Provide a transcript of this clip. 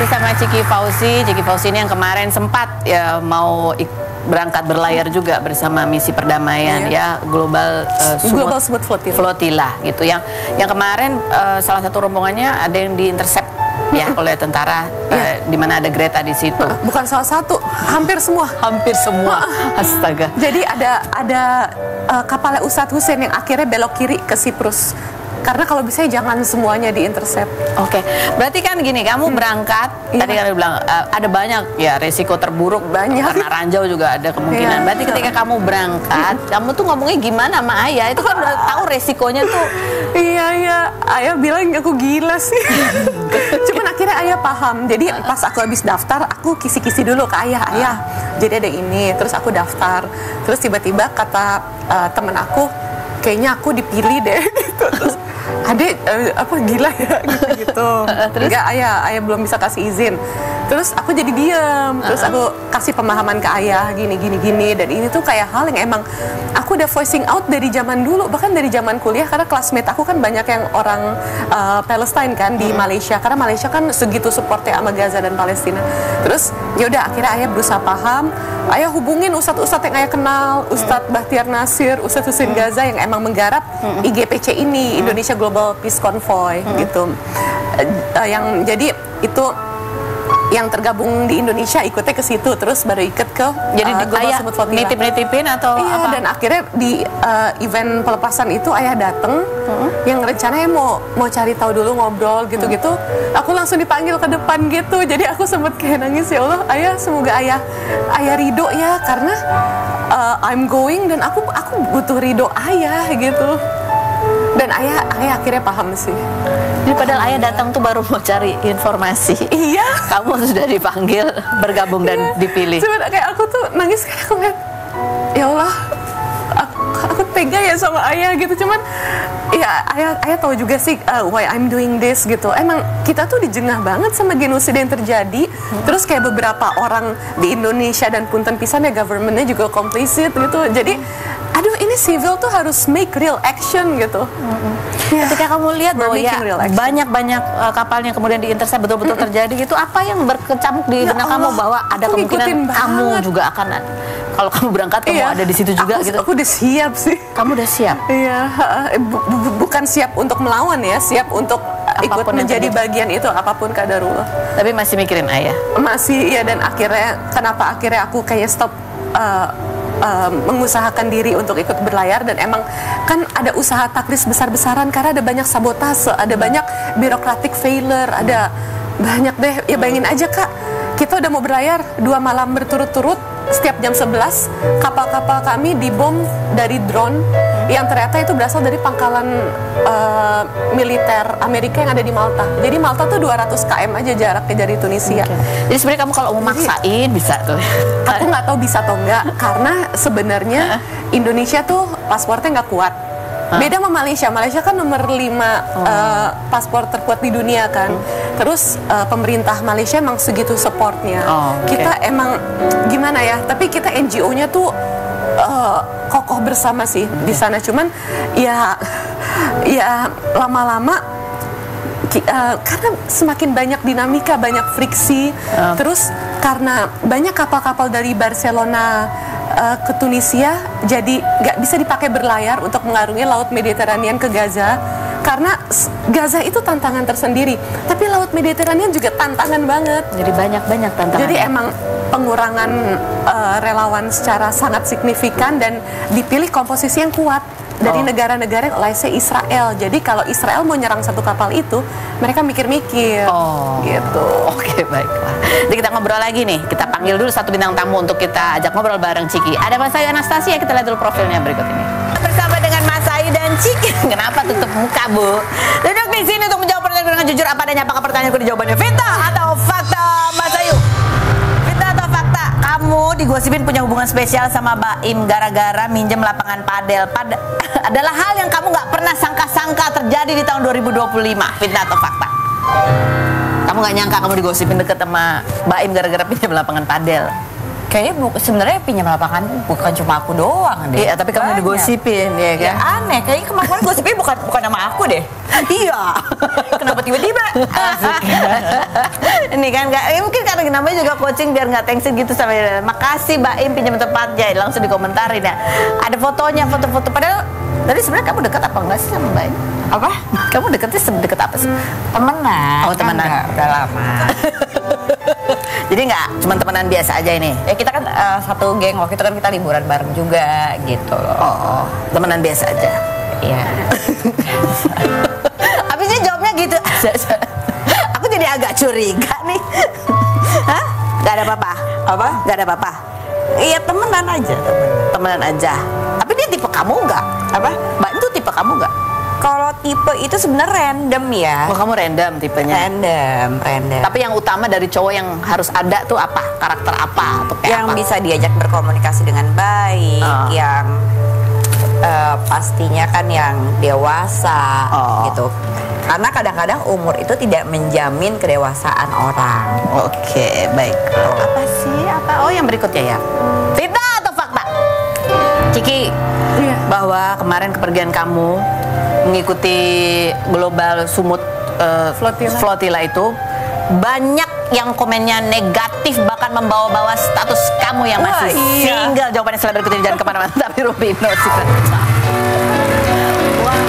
masih sama Ciki Fauzi. Ciki Fauzi ini yang kemarin sempat ya mau berangkat berlayar juga bersama misi perdamaian ya Global Smooth Flotilla gitu. Yang kemarin salah satu rombongannya ada yang diintercept ya oleh tentara di mana ada Greta di situ. Bukan salah satu, hampir semua. Hampir semua. Astaga. Jadi ada kapalnya Ustadz Hussein yang akhirnya belok kiri ke Siprus. Karena kalau bisa jangan semuanya diintercept. Oke, berarti kan gini, kamu berangkat, tadi kan bilang ada banyak ya resiko terburuk, karena ranjau juga ada kemungkinan. Berarti ketika kamu berangkat, kamu tuh ngomongnya gimana sama ayah? Itu kan udah tahu resikonya tuh. Iya, ayah bilang aku gila sih. Cuman akhirnya ayah paham. Jadi pas aku habis daftar, aku kisi-kisi dulu ke ayah. Jadi ada ini, terus aku daftar. Terus tiba-tiba kata temen aku, kayaknya aku dipilih deh. Terus adek apa gila ya gitu. Enggak, ayah belum bisa kasih izin. Terus aku jadi diam. Terus aku kasih pemahaman ke ayah gini. Dan ini tuh kayak hal yang emang aku udah voicing out dari zaman dulu, bahkan dari zaman kuliah, karena classmate aku kan banyak yang orang Palestine kan di Malaysia, karena Malaysia kan segitu supportnya sama Gaza dan Palestina. Terus yaudah akhirnya ayah berusaha paham. Ayah hubungin ustadz-ustadz yang ayah kenal, Ustadz Bahtiar Nasir, Ustadz Hussein Gaza yang emang menggarap IGPC ini, Indonesia Global Peace Convoy gitu. Yang jadi itu yang tergabung di Indonesia ikutnya ke situ, terus baru ikut ke ayah nitip-nitipin atau apa? Dan akhirnya di event pelepasan itu ayah dateng, yang rencananya mau cari tahu dulu, ngobrol gitu-gitu. Aku langsung dipanggil ke depan gitu, jadi aku sempet kayak nangis, ya Allah ayah, semoga ayah ridho ya, karena I'm going dan aku butuh ridho ayah gitu. Dan ayah akhirnya paham sih. Jadi padahal ayah datang tuh baru mau cari informasi. Iya. Kamu sudah dipanggil bergabung dan dipilih. Cuman kayak aku tuh nangis karena aku ngeliat, ya Allah, aku tega ya sama ayah gitu. Cuman ya ayah tahu juga sih why I'm doing this gitu. Emang kita tuh dijengah banget sama genosida yang terjadi. Terus kayak beberapa orang di Indonesia dan punten pisan ya governmentnya juga complicit gitu. Jadi aduh, ini civil tuh harus make real action gitu. Ketika kamu lihat bahwa ya banyak kapalnya kemudian diintercept betul-betul terjadi gitu, apa yang berkecamuk di benak kamu bahwa ada kemungkinan kamu juga akan, kalau kamu berangkat kamu ada di situ juga gitu? Aku udah siap sih. Kamu udah siap? Iya, bukan siap untuk melawan ya, siap untuk ikut menjadi bagian itu apapun kadarullah. Tapi masih mikirin ayah? Masih, iya. Dan kenapa akhirnya aku kayak stop mengusahakan diri untuk ikut berlayar, dan emang kan ada usaha takris besar-besaran karena ada banyak sabotase, ada banyak birokratik failure, ada banyak deh. Ya bayangin aja Kak, kita udah mau berlayar 2 malam berturut-turut, setiap jam 11 kapal-kapal kami dibom dari drone yang ternyata itu berasal dari pangkalan militer Amerika yang ada di Malta. Jadi Malta tuh 200 km aja jaraknya dari Tunisia. Jadi sebenarnya kamu kalau mau maksain bisa tuh. Aku nggak tahu bisa atau enggak, karena sebenarnya Indonesia tuh paspornya nggak kuat. Beda sama Malaysia. Malaysia kan nomor 5 paspor terkuat di dunia kan. Terus pemerintah Malaysia emang segitu supportnya. Kita emang gimana ya? Tapi kita NGO-nya tuh kokoh bersama sih di sana. Cuman ya lama-lama karena semakin banyak dinamika, banyak friksi. Terus karena banyak kapal-kapal dari Barcelona ke Tunisia, jadi nggak bisa dipakai berlayar untuk mengarungi Laut Mediterranean ke Gaza, karena Gaza itu tantangan tersendiri, tapi Laut Mediterranean juga tantangan banget. Jadi banyak tantangan. Jadi emang pengurangan relawan secara sangat signifikan, dan dipilih komposisi yang kuat dari negara-negara yang let's say Israel. Jadi kalau Israel mau nyerang satu kapal itu, mereka mikir-mikir gitu. Oke, baiklah. Jadi kita ngobrol lagi nih. Kita panggil dulu satu bintang tamu untuk kita ajak ngobrol bareng Ciki. Ada Mas Ayu Anastasia, kita lihat dulu profilnya berikut ini. Bersama dengan Mas Ayu dan Ciki. Kenapa tutup muka, Bu? Duduk di sini untuk menjawab pertanyaan dengan jujur apa adanya. Apakah pertanyaanku jawabannya fitnah atau fakta, Mas Ayu? Fitnah atau fakta? Kamu digosipin punya hubungan spesial sama Baim gara-gara minjem lapangan padel. Adalah hal yang kamu nggak pernah sangka-sangka terjadi di tahun 2025. Fitnah atau fakta? Kamu nggak nyangka kamu digosipin deket sama Baim gara-gara pinjam lapangan padel. Kayaknya sebenarnya pinjam lapangan bukan cuma aku doang deh. Iya, tapi kamu Banyak. digosipin ya Ya kan? aneh, kayaknya kemarin gosipnya bukan nama aku deh. Iya. Kenapa tiba-tiba? Asik. Ini kan nggak, mungkin karena namanya juga coaching biar nggak tension gitu sampai makasih Mbak Im pinjam tempatnya, langsung dikomentarin ya. Ada fotonya, foto-foto. Padahal tadi sebenarnya kamu dekat apa enggak sih sama Mbak Im? Apa? Kamu deketnya sedekat apa sih? Temenan. Oh, temenan. Kan udah lama. Jadi nggak cuma temenan biasa aja ini. Ya kita kan satu geng, waktu itu kan kita liburan bareng juga gitu loh. Oh, temenan biasa aja. Iya. Habisnya jawabnya gitu. Aku jadi agak curiga nih. Hah? Gak ada apa-apa? Apa? Gak ada apa-apa? Iya temenan aja, Temenan aja. Tapi dia tipe kamu nggak? Apa? Mbak itu tipe kamu nggak? Kalau tipe itu sebenarnya random ya. Oh, kamu random tipenya. Random. Tapi yang utama dari cowok yang harus ada tuh apa? Karakter apa? Atau kayak yang apa? bisa diajak berkomunikasi dengan baik, Oh. yang pastinya kan yang dewasa Oh. gitu. Karena kadang-kadang umur itu tidak menjamin kedewasaan orang. Oke, baik. Apa sih? Apa? Oh, yang berikutnya ya. Fitnah atau fakta? Ciki, Iya. bahwa kemarin kepergian kamu mengikuti global sumut flotilla itu banyak yang komennya negatif, bahkan membawa-bawa status kamu yang masih Wah, iya. single. Jawabannya setelah berikut ini, jangan kemana-mana. Tapi Rubino Secret. Wah.